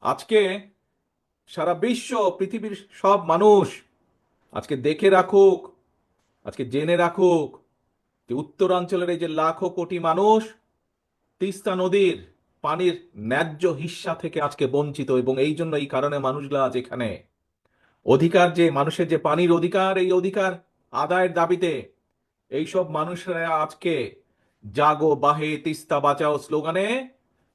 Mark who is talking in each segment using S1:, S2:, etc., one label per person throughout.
S1: আজকে সারা বিশ্ব, পৃথিবীর সব মানুষ আজকে দেখে রাখুক, আজকে জেনে রাখুক যে উত্তরাঞ্চলের এই যে লাখো কোটি মানুষ তিস্তা নদীর পানির ন্যায্য হিস্সা থেকে আজকে বঞ্চিত, এবং এই জন্য এই কারণে মানুষগুলা আজ এখানে অধিকার, যে মানুষের যে পানির অধিকার, এই অধিকার আদায়ের দাবিতে এইসব মানুষরা আজকে জাগো বাহে তিস্তা বাঁচাও স্লোগানে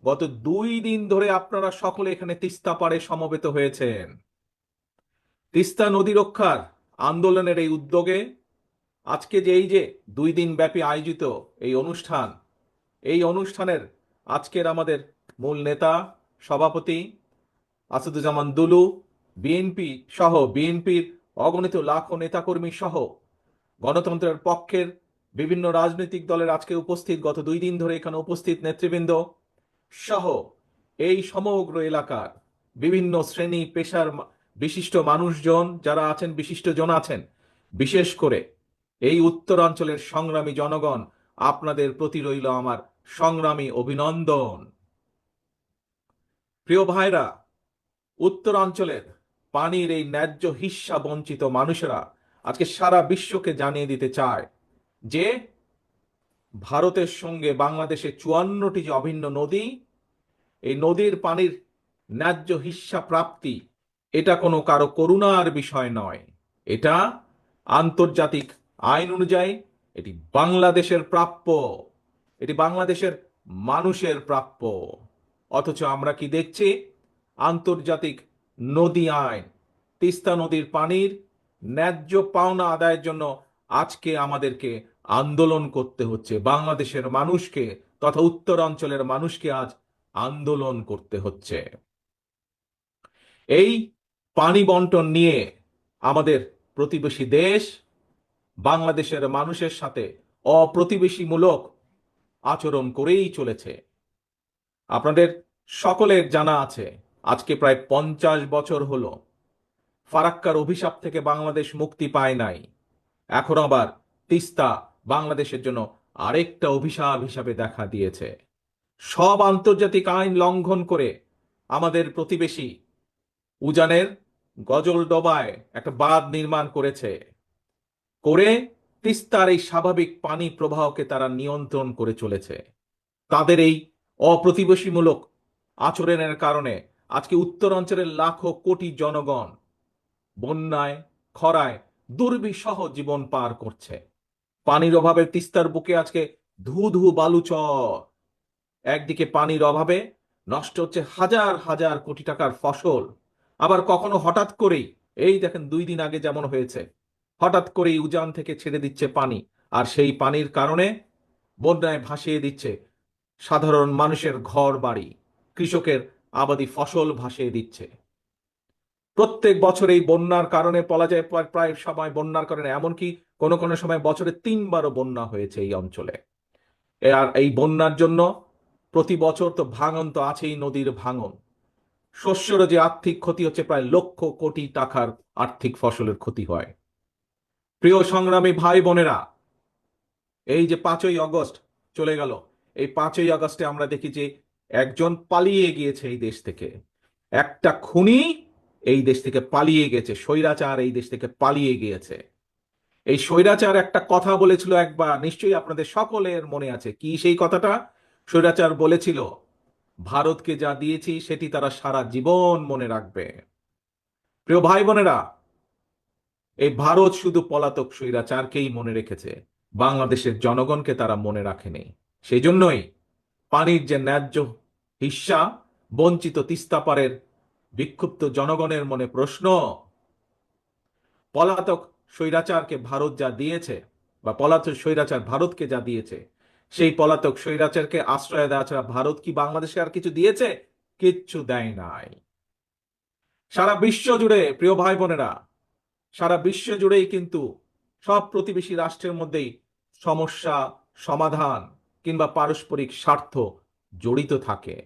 S1: গত 2 দিন ধরে আপনারা সকলে এখানে তিস্তা পাড়ে সমবেত হয়েছেন। তিস্তা নদী রক্ষার আন্দোলনের এই উদ্যোগে আজকে যে এই যে 2 দিন ব্যাপী আয়োজিত এই অনুষ্ঠান, এই অনুষ্ঠানের আজকের আমাদের মূল নেতা, সভাপতি আসাদুজ্জামান দুলু, বিএনপি সহ বিএনপির অগণিত লাখো নেতাকর্মী সহ গণতন্ত্রের পক্ষের বিভিন্ন রাজনৈতিক দলের আজকে উপস্থিত, গত 2 দিন ধরে এখানে উপস্থিত নেতৃবৃন্দ সহ এই সমগ্র এলাকার বিভিন্ন শ্রেণী পেশার বিশিষ্ট মানুষজন যারা আছেন, বিশিষ্ট জন আছেন, বিশেষ করে এই উত্তরাঞ্চলের সংগ্রামী জনগণ, আপনাদের প্রতি রইল আমার সংগ্রামী অভিনন্দন। প্রিয় ভাইরা, উত্তরাঞ্চলের পানির এই ন্যায্য হিস্যা বঞ্চিত মানুষেরা আজকে সারা বিশ্বকে জানিয়ে দিতে চায় যে ভারতের সঙ্গে বাংলাদেশের 54টি যে অভিন্ন নদী, এই নদীর পানির ন্যায্য হিস্যা প্রাপ্তি এটা কোনো কারো করুণার বিষয় নয়। এটা আন্তর্জাতিক আইন অনুযায়ী এটি বাংলাদেশের প্রাপ্য, এটি বাংলাদেশের মানুষের প্রাপ্য। অথচ আমরা কি দেখছি? আন্তর্জাতিক নদী আইন, তিস্তা নদীর পানির ন্যায্য পাওনা আদায়ের জন্য আজকে আমাদেরকে আন্দোলন করতে হচ্ছে। বাংলাদেশের মানুষকে তথা উত্তরাঞ্চলের মানুষকে আজ আন্দোলন করতে হচ্ছে। এই পানি বন্টন নিয়ে আমাদের প্রতিবেশী দেশ বাংলাদেশের মানুষের সাথে অপ্রতিবেশীমূলক আচরণ করেই চলেছে। আপনাদের সকলের জানা আছে, আজকে প্রায় 50 বছর হলো ফারাক্কার অভিশাপ থেকে বাংলাদেশ মুক্তি পায় নাই। এখন আবার তিস্তা বাংলাদেশের জন্য আরেকটা অভিশাপ হিসাবে দেখা দিয়েছে। সব আন্তর্জাতিক আইন লঙ্ঘন করে আমাদের প্রতিবেশী উজানের গজলডোবায় একটা বাঁধ নির্মাণ করেছে, করে তিস্তার এই স্বাভাবিক পানি প্রবাহকে তারা নিয়ন্ত্রণ করে চলেছে। তাদের এই অপ্রতিবেশীমূলক আচরণের কারণে আজকে উত্তরাঞ্চলের লাখো কোটি জনগণ বন্যায়, খরায় দুর্বিষহ জীবন পার করছে। পানির অভাবে তিস্তার বুকে আজকে ধু ধু বালুচর। একদিকে পানির অভাবে নষ্ট হচ্ছে হাজার হাজার কোটি টাকার ফসল, আবার কখনো হঠাৎ করেই, এই দেখেন 2 দিন আগে যেমন হয়েছে, হঠাৎ করেই উজান থেকে ছেড়ে দিচ্ছে পানি, আর সেই পানির কারণে বন্যায় ভাসিয়ে দিচ্ছে সাধারণ মানুষের ঘর বাড়ি, কৃষকের আবাদি ফসল ভাসিয়ে দিচ্ছে। প্রত্যেক বছর এই বন্যার কারণে বলা যায় প্রায় প্রায় সময় বন্যার কারণে এমনকি কোনো কোনো সময় বছরে 3বারও বন্যা হয়েছে এই অঞ্চলে। আর এই বন্যার জন্য প্রতি বছর তো ভাঙন তো আছেই, নদীর ভাঙন, শস্যেরও যে আর্থিক ক্ষতি হচ্ছে, প্রায় লক্ষ কোটি টাকার আর্থিক ফসলের ক্ষতি হয়। প্রিয় সংগ্রামী ভাই বোনেরা, এই যে 5ই আগস্ট চলে গেল, এই 5ই আগস্টে আমরা দেখি যে একজন পালিয়ে গিয়েছে এই দেশ থেকে, একটা খুনি এই দেশ থেকে পালিয়ে গেছে, স্বৈরাচার এই দেশ থেকে পালিয়ে গিয়েছে। এই স্বৈরাচার একটা কথা বলেছিল একবার, নিশ্চয়ই আপনাদের সকলের মনে আছে। কি সেই কথাটা? স্বৈরাচার বলেছিল, ভারতকে যা দিয়েছি সেটি তারা সারা জীবন মনে রাখবে। প্রিয় ভাই বোনেরা, এই ভারত শুধু পলাতক স্বৈরাচারকেই মনে রেখেছে, বাংলাদেশের জনগণকে তারা মনে রাখেনি। সেই জন্যই পানির যে ন্যায্য হিস্যা বঞ্চিত তিস্তাপাড়ের বিক্ষুব্ধ জনগণের মনে প্রশ্ন, পলাতক স্বৈরাচারকে ভারত যা দিয়েছে, বা পলাতক স্বৈরাচার ভারতকে যা দিয়েছে, সেই পলাতক স্বৈরাচারকে আশ্রয় দেওয়া ছাড়া ভারত কি বাংলাদেশকে আর কিছু দিয়েছে? কিচ্ছু দেয় নাই। সারা বিশ্ব জুড়ে, প্রিয় ভাই বোনেরা, সারা বিশ্ব জুড়েই কিন্তু সব প্রতিবেশী রাষ্ট্রের মধ্যেই সমস্যা সমাধান কিংবা পারস্পরিক স্বার্থ জড়িত থাকে।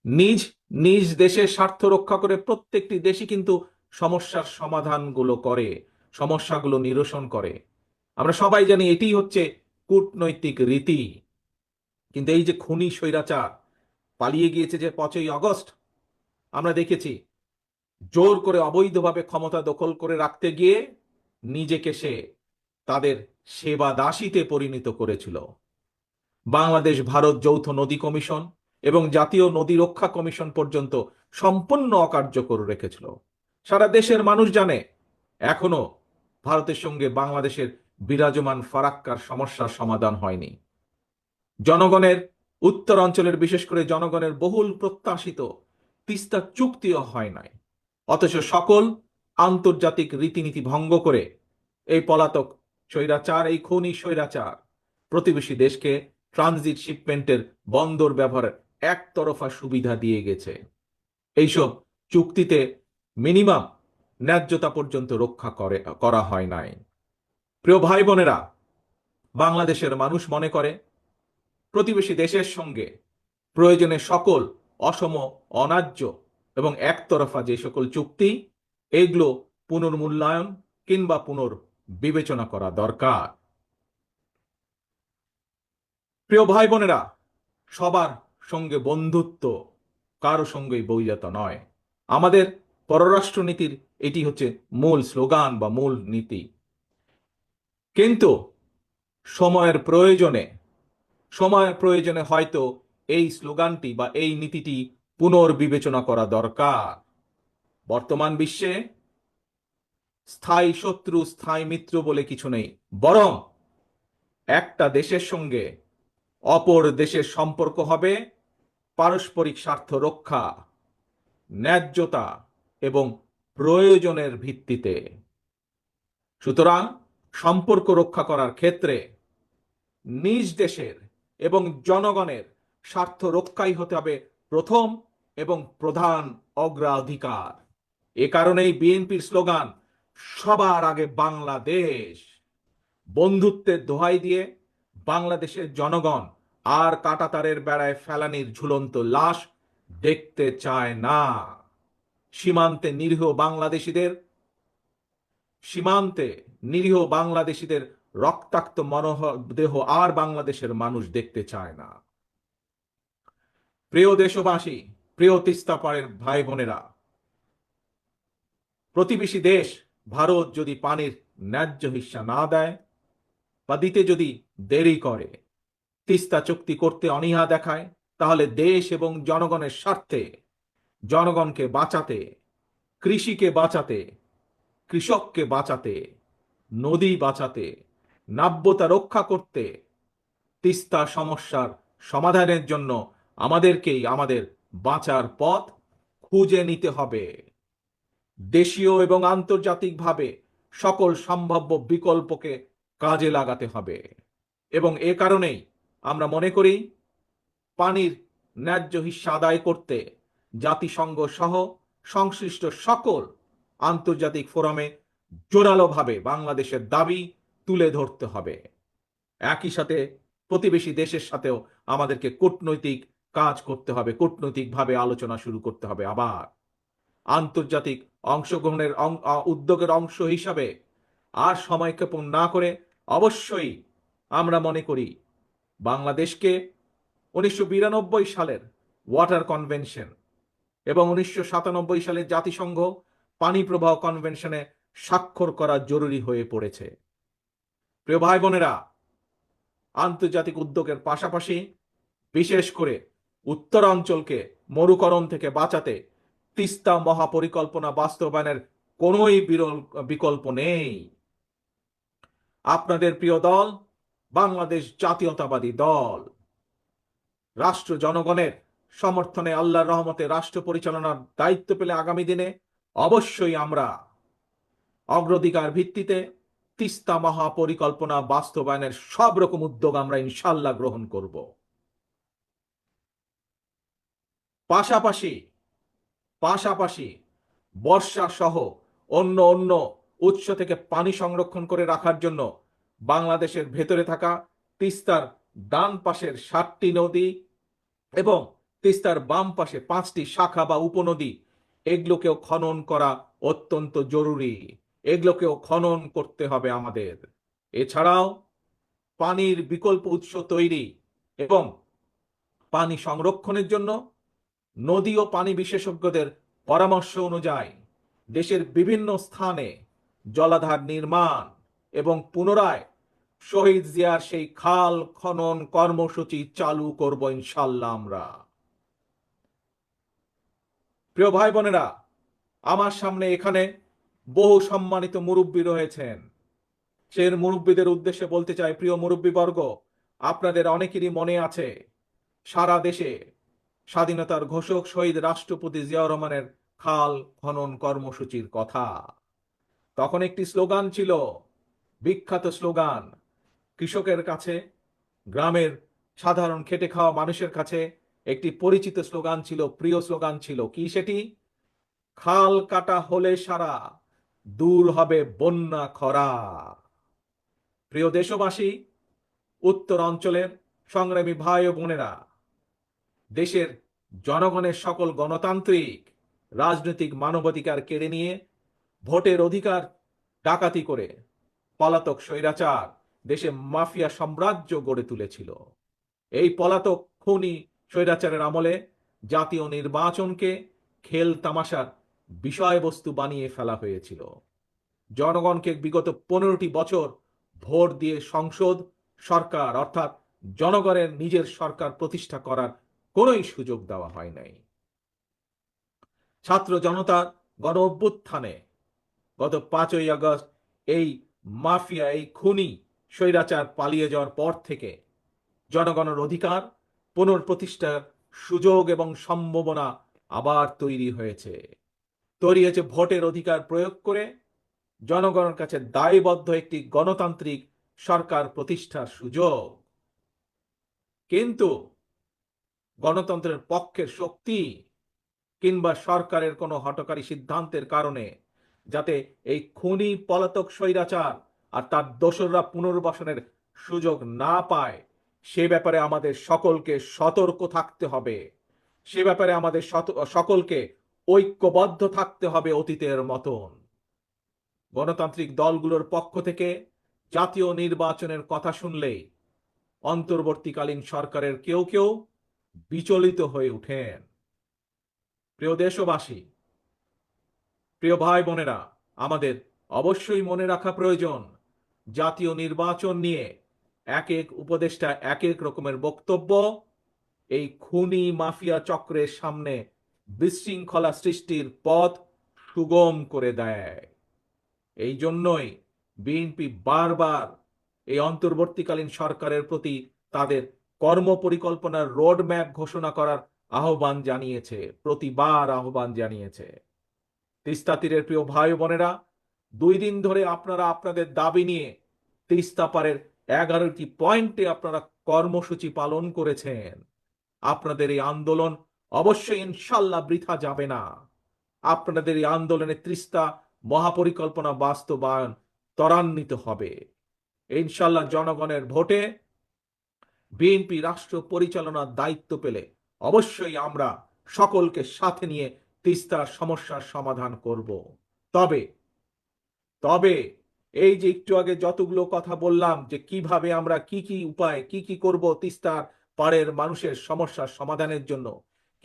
S1: নিজ নিজ দেশের স্বার্থ রক্ষা করে প্রত্যেকটি দেশই কিন্তু সমস্যার সমাধানগুলো করে, সমস্যাগুলো নিরসন করে। আমরা সবাই জানি এটি হচ্ছে কূটনৈতিক রীতি। কিন্তু এই যে খুনি স্বৈরাচার পালিয়ে গিয়েছে যে 5ই আগস্ট, আমরা দেখেছি জোর করে অবৈধভাবে ক্ষমতা দখল করে রাখতে গিয়ে নিজেকে সে তাদের সেবা দাসীতে পরিণত করেছিল। বাংলাদেশ ভারত যৌথ নদী কমিশন এবং জাতীয় নদী রক্ষা কমিশন পর্যন্ত সম্পূর্ণ অকার্যকর রেখেছিল। সারা দেশের মানুষ জানে এখনো ভারতের সঙ্গে বাংলাদেশের বিরাজমান ফারাক্কার সমস্যার সমাধান হয়নি। জনগণের উত্তর অঞ্চলের, বিশেষ করে জনগণের বহুল প্রত্যাশিত তিস্তা চুক্তিও হয় নাই। অথচ সকল আন্তর্জাতিক রীতিনীতি ভঙ্গ করে এই পলাতক স্বৈরাচার, এই খুনি স্বৈরাচার প্রতিবেশী দেশকে ট্রানজিট শিপমেন্টের বন্দর ব্যবহারের একতরফা সুবিধা দিয়ে গেছে। এইসব চুক্তিতে মিনিমাম ন্যায্যতা পর্যন্ত রক্ষা করা হয় নাই। প্রিয় ভাই বোনেরা, বাংলাদেশের মানুষ মনে করে প্রতিবেশী দেশের সঙ্গে প্রয়োজনে সকল অসম, অন্যায্য এবং একতরফা যে সকল চুক্তি, এগুলো পুনর্মূল্যায়ন কিংবা পুনর্বিবেচনা করা দরকার। প্রিয় ভাই বোনেরা, সবার সঙ্গে বন্ধুত্ব, কারো সঙ্গেই বৈরিতা নয়। আমাদের পররাষ্ট্রনীতির এটি হচ্ছে মূল স্লোগান বা মূল নীতি। কিন্তু সময়ের প্রয়োজনে হয়তো এই স্লোগানটি বা এই নীতিটি পুনর্বিবেচনা করা দরকার। বর্তমান বিশ্বে স্থায়ী শত্রু, স্থায়ী মিত্র বলে কিছু নেই, বরং একটা দেশের সঙ্গে অপর দেশের সম্পর্ক হবে পারস্পরিক স্বার্থ রক্ষা, ন্যায্যতা এবং প্রয়োজনের ভিত্তিতে। সুতরাং সম্পর্ক রক্ষা করার ক্ষেত্রে নিজ দেশের এবং জনগণের স্বার্থ রক্ষাই হতে হবে প্রথম এবং প্রধান অগ্রাধিকার। এ কারণেই বিএনপির স্লোগান সবার আগে বাংলাদেশ। বন্ধুত্বের দোহাই দিয়ে বাংলাদেশের জনগণ আর কাঁটাতারের বেড়ায় ফেলানির ঝুলন্ত লাশ দেখতে চায় না। সীমান্তে নিরীহ বাংলাদেশিদের রক্তাক্ত মরদেহ আর বাংলাদেশের মানুষ দেখতে চায় না। প্রিয় দেশবাসী, প্রিয় তিস্তা পাড়ের ভাই বোনেরা, প্রতিবেশী দেশ ভারত যদি পানির ন্যায্য হিস্সা না দেয় বা দিতে যদি দেরি করে, তিস্তা চুক্তি করতে অনীহা দেখায়, তাহলে দেশ এবং জনগণের স্বার্থে, জনগণকে বাঁচাতে, কৃষিকে বাঁচাতে, কৃষককে বাঁচাতে, নদী বাঁচাতে, নাব্যতা রক্ষা করতে, তিস্তা সমস্যার সমাধানের জন্য আমাদেরকেই আমাদের বাঁচার পথ খুঁজে নিতে হবে। দেশীয় এবং আন্তর্জাতিকভাবে সকল সম্ভাব্য বিকল্পকে কাজে লাগাতে হবে। এবং এ কারণেই আমরা মনে করি পানির ন্যায্য হিস্সা আদায় করতে জাতিসংঘ সহ সংশ্লিষ্ট সকল আন্তর্জাতিক ফোরামে জোরালোভাবে বাংলাদেশের দাবি তুলে ধরতে হবে। একই সাথে প্রতিবেশী দেশের সাথেও আমাদেরকে কূটনৈতিক কাজ করতে হবে, কূটনৈতিকভাবে আলোচনা শুরু করতে হবে। আবার আন্তর্জাতিক অংশগ্রহণের উদ্যোগের অংশ হিসাবে আর সময়ক্ষেপণ না করে অবশ্যই আমরা মনে করি বাংলাদেশকে 1992 সালের ওয়াটার কনভেনশন এবং 1997 সালের জাতিসংঘ পানি প্রবাহ কনভেনশনে স্বাক্ষর করা জরুরি হয়ে পড়েছে। প্রিয় ভাই বোনেরা, আন্তর্জাতিক উদ্যোগের পাশাপাশি বিশেষ করে উত্তরাঞ্চলকে মরুকরণ থেকে বাঁচাতে তিস্তা মহাপরিকল্পনা বাস্তবায়নের কোনোই বিকল্প নেই। আপনাদের প্রিয় দল বাংলাদেশ জাতীয়তাবাদী দল রাষ্ট্র জনগণের সমর্থনে আল্লাহর রহমতে রাষ্ট্র পরিচালনার দায়িত্ব পেলে আগামী দিনে অবশ্যই আমরা অগ্রাধিকার ভিত্তিতে তিস্তা মহাপরিকল্পনা বাস্তবায়নের সব রকম উদ্যোগ আমরা ইনশাল্লাহ গ্রহণ করব। পাশাপাশি বর্ষা সহ অন্য অন্য উৎস থেকে পানি সংরক্ষণ করে রাখার জন্য বাংলাদেশের ভেতরে থাকা তিস্তার ডান পাশের 7টি নদী এবং তিস্তার বাম পাশে 5টি শাখা বা উপনদী, এগুলোকেও খনন করা অত্যন্ত জরুরি। এগুলোকেও খনন করতে হবে আমাদের। এছাড়াও পানির বিকল্প উৎস তৈরি এবং পানি সংরক্ষণের জন্য নদী ও পানি বিশেষজ্ঞদের পরামর্শ অনুযায়ী দেশের বিভিন্ন স্থানে জলাধার নির্মাণ এবং পুনরায় শহীদ জিয়ার সেই খাল খনন কর্মসূচি চালু করব ইনশাল্লাহ আমরা। প্রিয় ভাই বোনেরা, আমার সামনে এখানে বহু সম্মানিত মুরব্বী রয়েছেন। সেই মুরব্বীদের উদ্দেশ্যে বলতে চাই, প্রিয় মুরব্বীবর্গ, আপনাদের অনেকেরই মনে আছে সারা দেশে স্বাধীনতার ঘোষক শহীদ রাষ্ট্রপতি জিয়াউর রহমানের খাল খনন কর্মসূচির কথা। তখন একটি স্লোগান ছিল, বিখ্যাত স্লোগান, কৃষকের কাছে, গ্রামের সাধারণ খেটে খাওয়া মানুষের কাছে একটি পরিচিত স্লোগান ছিল, প্রিয় স্লোগান ছিল, কি সেটি? খাল কাটা হলে সারা, দূর হবে বন্যা খরা। প্রিয় দেশবাসী, উত্তর অঞ্চলের সংগ্রামী ভাই ও বোনেরা, দেশের জনগণের সকল গণতান্ত্রিক রাজনৈতিক মানবাধিকার কেড়ে নিয়ে ভোটের অধিকার ডাকাতি করে পলাতক স্বৈরাচার দেশে মাফিয়া সাম্রাজ্য গড়ে তুলেছিল। এই পলাতক খুনি স্বৈরাচারের আমলে জাতীয় নির্বাচনকে খেল তামাশার বিষয়বস্তু বানিয়ে ফেলা হয়েছিল। জনগণকে বিগত 15টি বছর ভোট দিয়ে সংসদ সরকার অর্থাৎ জনগণের নিজের সরকার প্রতিষ্ঠা করার কোনোই সুযোগ দেওয়া হয় নাই। ছাত্র জনতার গণ অভ্যুত্থানে গত 5ই আগস্ট এই মাফিয়া, এই খুনি স্বৈরাচার পালিয়ে যাওয়ার পর থেকে জনগণের অধিকার পুনঃপ্রতিষ্ঠার সুযোগ এবং সম্ভাবনা আবার তৈরি হয়েছে। ভোটের অধিকার প্রয়োগ করে জনগণের কাছে দায়বদ্ধ একটি গণতান্ত্রিক সরকার প্রতিষ্ঠার সুযোগ। কিন্তু গণতন্ত্রের পক্ষের শক্তি কিংবা সরকারের কোনো হঠকারী সিদ্ধান্তের কারণে যাতে এই খুনি পলাতক স্বৈরাচার আর তার দোসররা পুনর্বাসনের সুযোগ না পায়, সে ব্যাপারে আমাদের সকলকে সতর্ক থাকতে হবে। সে ব্যাপারে আমাদের সকলকে ঐক্যবদ্ধ থাকতে হবে অতীতের মতন। গণতান্ত্রিক দলগুলোর পক্ষ থেকে জাতীয় নির্বাচনের কথা শুনলেই অন্তর্বর্তীকালীন সরকারের কেউ কেউ বিচলিত হয়ে ওঠেন। প্রিয় দেশবাসী, প্রিয় ভাই বোনেরা, আমাদের অবশ্যই মনে রাখা প্রয়োজন, জাতীয় নির্বাচন নিয়ে এক এক উপদেষ্টা এক এক রকমের বক্তব্য এই খুনি মাফিয়া চক্রের সামনে বিশৃঙ্খলা সৃষ্টির পথ সুগম করে দেয়। এই জন্যই বিএনপি বারবার এই অন্তর্বর্তীকালীন সরকারের প্রতি তাদের কর্ম পরিকল্পনার রোড ম্যাপ ঘোষণা করার আহ্বান জানিয়েছে, প্রতিবার আহ্বান জানিয়েছে। তিস্তা তীরের প্রিয় ভাই বোনেরা, 2 দিন ধরে আপনারা আপনাদের দাবি নিয়ে তিস্তা পারের 11টি পয়েন্টে আপনারা কর্মসূচি পালন করেছেন। আপনাদের এই আন্দোলন অবশ্যই ইনশাল্লাহ বৃথা যাবে না। আপনাদের এই আন্দোলনে তিস্তা মহাপরিকল্পনা বাস্তবায়ন ত্বরান্বিত হবে ইনশাল্লাহ। জনগণের ভোটে বিএনপি রাষ্ট্র পরিচালনার দায়িত্ব পেলে অবশ্যই আমরা সকলকে সাথে নিয়ে তিস্তার সমস্যার সমাধান করব। তবে তবে এই যে একটু আগে যতগুলো কথা বললাম যে কিভাবে আমরা কি কি উপায় কি করব তিস্তার পাড়ের মানুষের সমস্যার সমাধানের জন্য,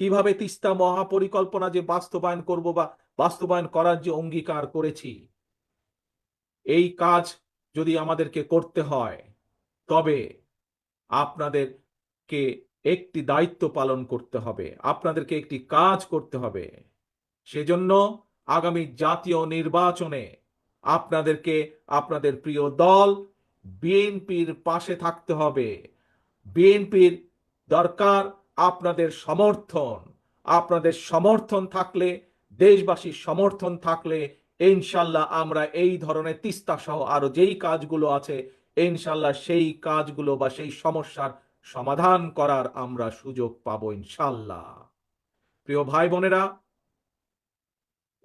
S1: কিভাবে তিস্তা মহাপরিকল্পনা যে বাস্তবায়ন করব বা বাস্তবায়ন করার যে অঙ্গীকার করেছি, এই কাজ যদি আমাদেরকে করতে হয় তবে আপনাদেরকে একটি দায়িত্ব পালন করতে হবে, আপনাদেরকে একটি কাজ করতে হবে। সেজন্য আগামী জাতীয় নির্বাচনে আপনাদেরকে আপনাদের প্রিয় দল বিএনপির পাশে থাকতে হবে। বিএনপির দরকার আপনাদের সমর্থন। আপনাদের সমর্থন থাকলে, দেশবাসীর সমর্থন থাকলে ইনশাল্লাহ আমরা এই ধরনের তিস্তা সহ আরো যেই কাজগুলো আছে ইনশাল্লাহ সেই কাজগুলো বা সেই সমস্যার সমাধান করার আমরা সুযোগ পাবো ইনশাল্লাহ। প্রিয় ভাই বোনেরা,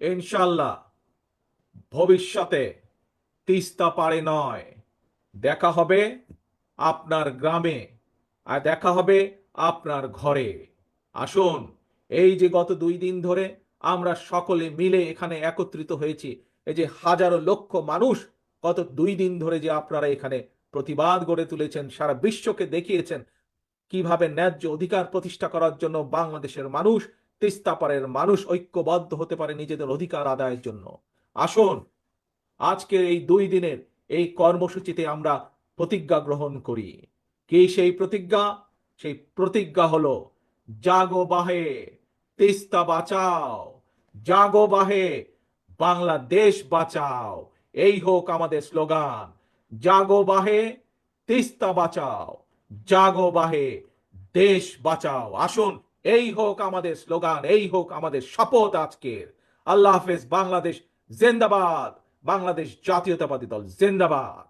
S1: ইনশাল্লাহ ভবিষ্যতে তিস্তা পারে নয়, দেখা হবে আপনার গ্রামে আর দেখা হবে আপনার ঘরে। আসুন, এই যে গত 2 দিন ধরে আমরা সকলে মিলে এখানে একত্রিত হয়েছি, এই যে হাজারো লক্ষ মানুষ গত 2 দিন ধরে যে আপনারা এখানে প্রতিবাদ গড়ে তুলেছেন, সারা বিশ্বকে দেখিয়েছেন কিভাবে ন্যায্য অধিকার প্রতিষ্ঠা করার জন্য বাংলাদেশের মানুষ তিস্তা পারের মানুষ ঐক্যবদ্ধ হতে পারে নিজেদের অধিকার আদায়ের জন্য। আসুন আজকের এই 2 দিনের এই কর্মসূচিতে আমরা প্রতিজ্ঞা গ্রহণ করি। কি সেই প্রতিজ্ঞা? সেই প্রতিজ্ঞা হলো জাগো বাহে, তিস্তা বাঁচাও, জাগো বাহে, বাংলাদেশ বাঁচাও। এই হোক আমাদের স্লোগান, জাগো বাহে, তিস্তা বাঁচাও, জাগো বাহে, দেশ বাঁচাও। আসুন এই হোক আমাদের স্লোগান, এই হোক আমাদের শপথ আজকের। আল্লাহ হাফেজ। বাংলাদেশ জিন্দাবাদ। বাংলাদেশ জাতীয়তাবাদী দল জিন্দাবাদ।